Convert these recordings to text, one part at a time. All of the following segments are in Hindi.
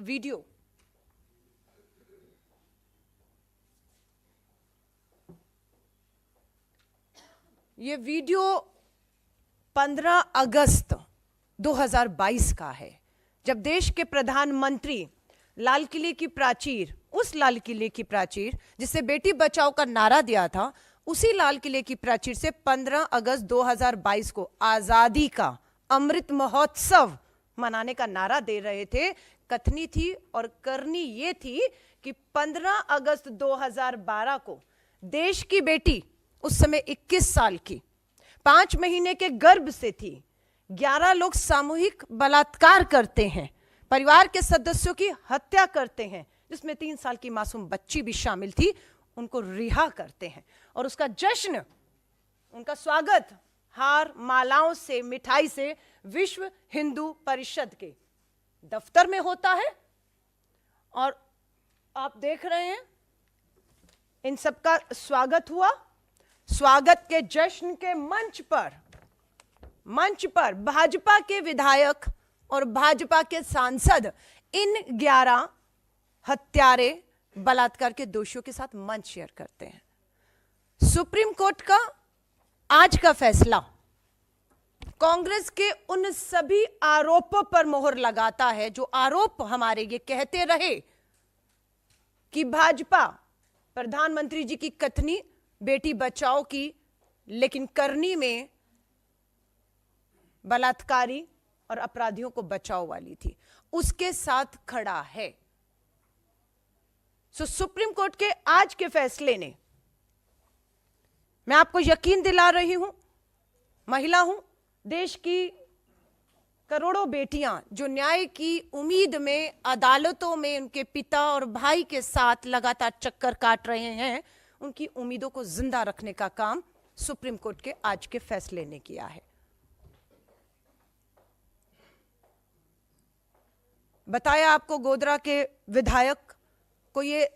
वीडियो ये वीडियो 15 अगस्त 2022 का है, जब देश के प्रधानमंत्री लाल किले की प्राचीर, उस लाल किले की प्राचीर जिससे बेटी बचाओ का नारा दिया था, उसी लाल किले की प्राचीर से 15 अगस्त 2022 को आजादी का अमृत महोत्सव मनाने का नारा दे रहे थे। कथनी थी और करनी ये थी कि 15 अगस्त 2012 को देश की बेटी, उस समय 21 साल की, 5 महीने के गर्भ से थी, 11 लोग सामूहिक बलात्कार करते हैं, परिवार के सदस्यों की हत्या करते हैं, जिसमें 3 साल की मासूम बच्ची भी शामिल थी, उनको रिहा करते हैं और उसका जश्न, उनका स्वागत हार, मालाओं से, मिठाई से विश्व हिंदू परिषद के दफ्तर में होता है। और आप देख रहे हैं इन सबका स्वागत हुआ। स्वागत के जश्न के मंच पर भाजपा के विधायक और भाजपा के सांसद इन 11 हत्यारे बलात्कार के दोषियों के साथ मंच शेयर करते हैं। सुप्रीम कोर्ट का आज का फैसला कांग्रेस के उन सभी आरोपों पर मोहर लगाता है जो आरोप हमारे ये कहते रहे कि भाजपा प्रधानमंत्री जी की कथनी बेटी बचाओ की, लेकिन करनी में बलात्कारी और अपराधियों को बचाओ वाली थी, उसके साथ खड़ा है। सुप्रीम कोर्ट के आज के फैसले ने, मैं आपको यकीन दिला रही हूं, महिला हूं, देश की करोड़ों बेटियां जो न्याय की उम्मीद में अदालतों में उनके पिता और भाई के साथ लगातार चक्कर काट रहे हैं, उनकी उम्मीदों को जिंदा रखने का काम सुप्रीम कोर्ट के आज के फैसले ने किया है। बताया आपको, गोधरा के विधायक को ये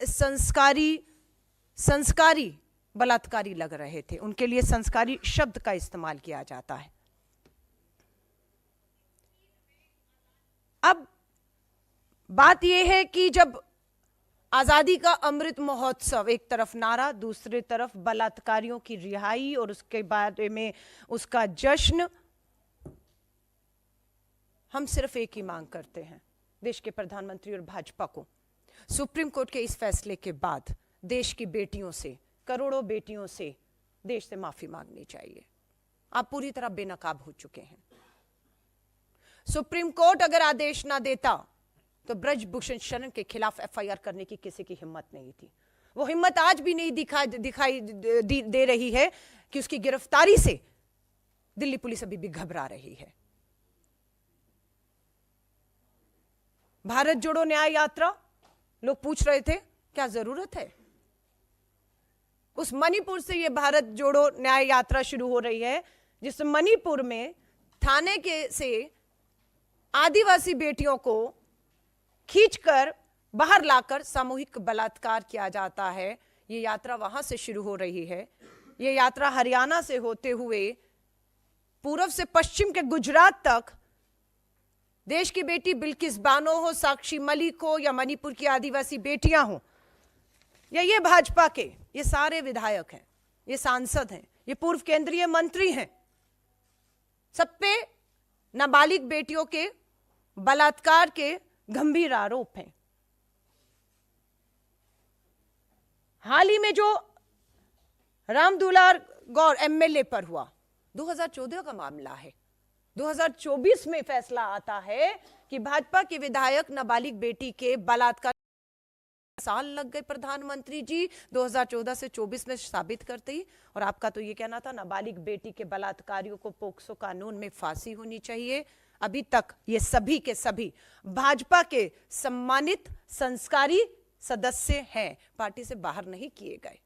संस्कारी बलात्कारी लग रहे थे, उनके लिए संस्कारी शब्द का इस्तेमाल किया जाता है। अब बात यह है कि जब आजादी का अमृत महोत्सव, एक तरफ नारा, दूसरी तरफ बलात्कारियों की रिहाई और उसके बारे में उसका जश्न, हम सिर्फ एक ही मांग करते हैं देश के प्रधानमंत्री और भाजपा को, सुप्रीम कोर्ट के इस फैसले के बाद देश की बेटियों से, करोड़ों बेटियों से देश से माफी मांगनी चाहिए। आप पूरी तरह बेनकाब हो चुके हैं। सुप्रीम कोर्ट अगर आदेश ना देता तो ब्रजभूषण शरण के खिलाफ एफआईआर करने की किसी की हिम्मत नहीं थी। वो हिम्मत आज भी नहीं दिखाई दे रही है कि उसकी गिरफ्तारी से दिल्ली पुलिस अभी भी घबरा रही है। भारत जोड़ो न्याय यात्रा, लोग पूछ रहे थे क्या जरूरत है? उस मणिपुर से ये भारत जोड़ो न्याय यात्रा शुरू हो रही है, जिस मणिपुर में थाने के से आदिवासी बेटियों को खींचकर बाहर लाकर सामूहिक बलात्कार किया जाता है। ये यात्रा वहां से शुरू हो रही है। ये यात्रा हरियाणा से होते हुए पूर्व से पश्चिम के गुजरात तक देश की बेटी बिल्किस बानो हो, साक्षी मलिक हो, या मणिपुर की आदिवासी बेटियां हो, या ये भाजपा के ये सारे विधायक हैं, ये सांसद हैं, ये पूर्व केंद्रीय मंत्री हैं, सब पे नाबालिग बेटियों के बलात्कार के गंभीर आरोप हैं। हाल ही में जो रामदुलार गौर एमएलए पर हुआ, 2014 का मामला है। 2024 में फैसला आता है कि भाजपा के विधायक नाबालिग बेटी के बलात्कार, साल लग गए प्रधानमंत्री जी 2014 से 24 में साबित करते ही। और आपका तो ये कहना था नाबालिग बेटी के बलात्कारियों को पोक्सो कानून में फांसी होनी चाहिए। अभी तक ये सभी के सभी भाजपा के सम्मानित संस्कारी सदस्य हैं, पार्टी से बाहर नहीं किए गए।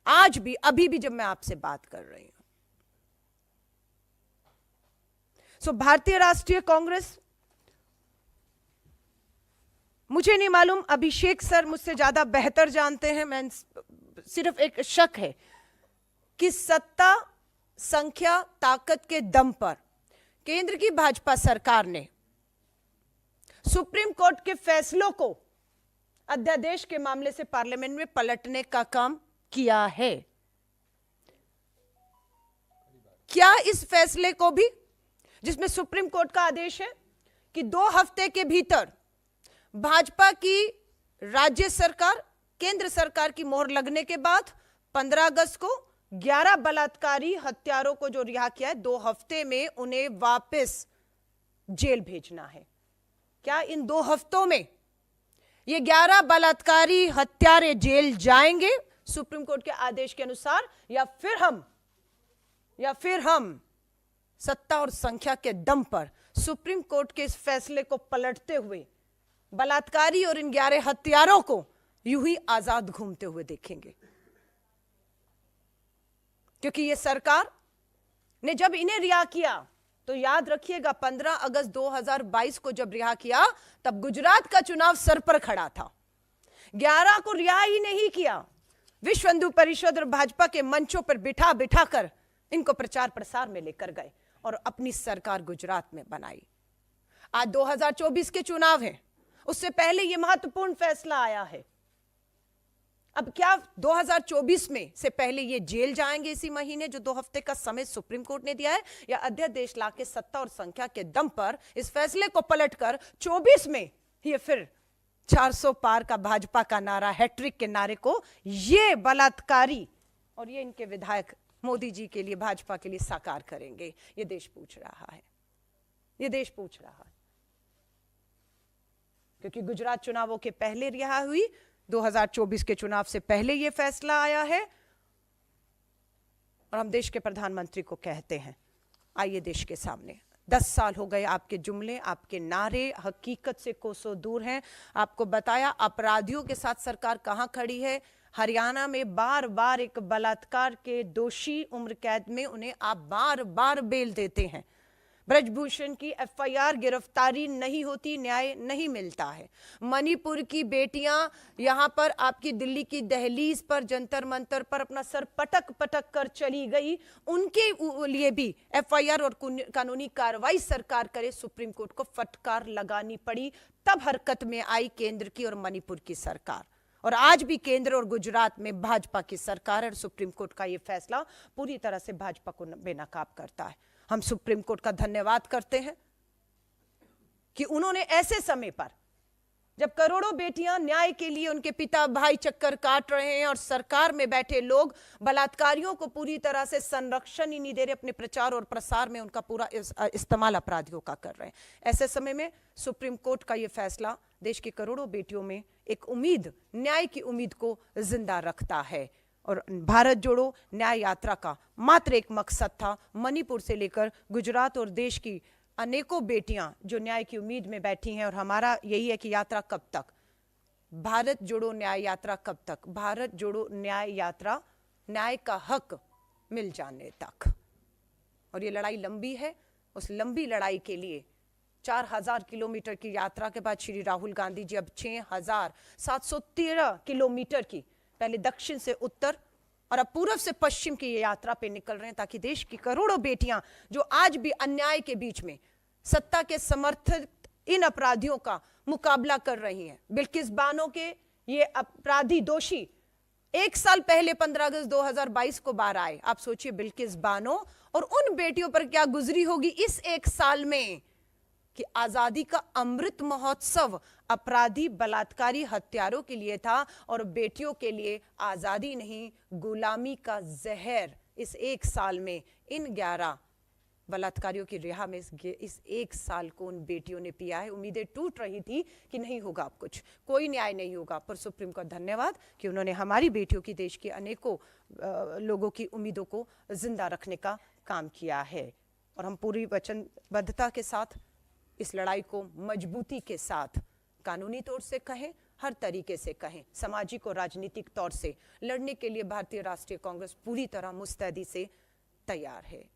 आज भी, अभी भी जब मैं आपसे बात कर रही हूं, भारतीय राष्ट्रीय कांग्रेस, मुझे नहीं मालूम, अभिषेक सर मुझसे ज्यादा बेहतर जानते हैं, मैं सिर्फ एक शक है कि सत्ता, संख्या, ताकत के दम पर केंद्र की भाजपा सरकार ने सुप्रीम कोर्ट के फैसलों को अध्यादेश के मामले से पार्लियामेंट में पलटने का काम किया है। क्या इस फैसले को भी, जिसमें सुप्रीम कोर्ट का आदेश है कि 2 हफ्ते के भीतर भाजपा की राज्य सरकार, केंद्र सरकार की मोहर लगने के बाद 15 अगस्त को 11 बलात्कारी हत्यारों को जो रिहा किया है, 2 हफ्ते में उन्हें वापस जेल भेजना है। क्या इन 2 हफ्तों में ये 11 बलात्कारी हत्यारे जेल जाएंगे सुप्रीम कोर्ट के आदेश के अनुसार, या फिर हम सत्ता और संख्या के दम पर सुप्रीम कोर्ट के इस फैसले को पलटते हुए बलात्कारी और इन 11 हत्यारों को यूं ही आजाद घूमते हुए देखेंगे? क्योंकि ये सरकार ने जब इन्हें रिहा किया, तो याद रखिएगा 15 अगस्त 2022 को जब रिहा किया, तब गुजरात का चुनाव सर पर खड़ा था। 11 को रिहा ही नहीं किया, विश्व हिंदू परिषद और भाजपा के मंचों पर बिठा बिठा कर इनको प्रचार प्रसार में लेकर गए और अपनी सरकार गुजरात में बनाई। आज 2024 के चुनाव हैं, उससे पहले यह महत्वपूर्ण फैसला आया है। अब क्या 2024 में से पहले ये जेल जाएंगे इसी महीने, जो 2 हफ्ते का समय सुप्रीम कोर्ट ने दिया है, या अध्यादेश लाके सत्ता और संख्या के दम पर इस फैसले को पलटकर 24 में ये फिर 400 पार का भाजपा का नारा, हैट्रिक के नारे को ये बलात्कारी और ये इनके विधायक मोदी जी के लिए, भाजपा के लिए साकार करेंगे? ये देश पूछ रहा है, ये देश पूछ रहा है। क्योंकि गुजरात चुनावों के पहले रिहा हुई, 2024 के चुनाव से पहले यह फैसला आया है, और हम देश के प्रधानमंत्री को कहते हैं, आइए देश के सामने, 10 साल हो गए आपके जुमले, आपके नारे हकीकत से कोसों दूर हैं। आपको बताया अपराधियों के साथ सरकार कहां खड़ी है। हरियाणा में बार बार एक बलात्कार के दोषी उम्र कैद में उन्हें आप बार बार बेल देते हैं। ब्रजभूषण की एफआईआर, गिरफ्तारी नहीं होती, न्याय नहीं मिलता है। मणिपुर की बेटियां यहां पर आपकी दिल्ली की दहलीज पर, जंतर मंतर पर अपना सर पटक पटक कर चली गई, उनके लिए भी एफआईआर और कानूनी कार्रवाई सरकार करे, सुप्रीम कोर्ट को फटकार लगानी पड़ी। तब हरकत में आई केंद्र की और मणिपुर की सरकार, और आज भी केंद्र और गुजरात में भाजपा की सरकार है। और सुप्रीम कोर्ट का यह फैसला पूरी तरह से भाजपा को बेनकाब करता है। हम सुप्रीम कोर्ट का धन्यवाद करते हैं कि उन्होंने ऐसे समय पर, जब करोड़ों बेटियां न्याय के लिए, उनके पिता भाई चक्कर काट रहे हैं और सरकार में बैठे लोग बलात्कारियों को पूरी तरह से संरक्षण ही नहीं दे रहे, अपने प्रचार और प्रसार में उनका पूरा इस्तेमाल अपराधियों का कर रहे हैं, ऐसे समय में सुप्रीम कोर्ट का यह फैसला देश की करोड़ों बेटियों में एक उम्मीद, न्याय की उम्मीद को जिंदा रखता है। और भारत जोड़ो न्याय यात्रा का मात्र एक मकसद था, मणिपुर से लेकर गुजरात और देश की अनेकों बेटियां जो न्याय की उम्मीद में बैठी हैं। और हमारा यही है कि यात्रा कब तक, भारत जोड़ो न्याय यात्रा कब तक, भारत जोड़ो न्याय यात्रा न्याय का हक मिल जाने तक। और ये लड़ाई लंबी है, उस लंबी लड़ाई के लिए 4000 किलोमीटर की यात्रा के बाद श्री राहुल गांधी जी अब 6713 किलोमीटर की, पहले दक्षिण से उत्तर और अब पूर्व से पश्चिम की ये यात्रा पे निकल रहे हैं, ताकि देश की करोड़ों बेटियां जो आज भी अन्याय के बीच में सत्ता के समर्थित इन अपराधियों का मुकाबला कर रही हैं। बिल्किस बानो के ये अपराधी दोषी 1 साल पहले 15 अगस्त 2022 को बाहर आए। आप सोचिए बिल्किस बानो और उन बेटियों पर क्या गुजरी होगी इस 1 साल में, कि आजादी का अमृत महोत्सव अपराधी बलात्कारी हत्यारों के लिए था और बेटियों के लिए आजादी नहीं, गुलामी का जहर इस 1 साल में इन 11 बलात्कारियों की रिहा में इस 1 साल को उन बेटियों ने पिया है। उम्मीदें टूट रही थी कि नहीं होगा अब कुछ, कोई न्याय नहीं होगा, पर सुप्रीम कोर्ट धन्यवाद कि उन्होंने हमारी बेटियों की, देश के अनेकों लोगों की उम्मीदों को जिंदा रखने का काम किया है। और हम पूरी वचनबद्धता के साथ इस लड़ाई को मजबूती के साथ, कानूनी तौर से कहें, हर तरीके से कहें, सामाजिक और राजनीतिक तौर से लड़ने के लिए भारतीय राष्ट्रीय कांग्रेस पूरी तरह मुस्तैदी से तैयार है।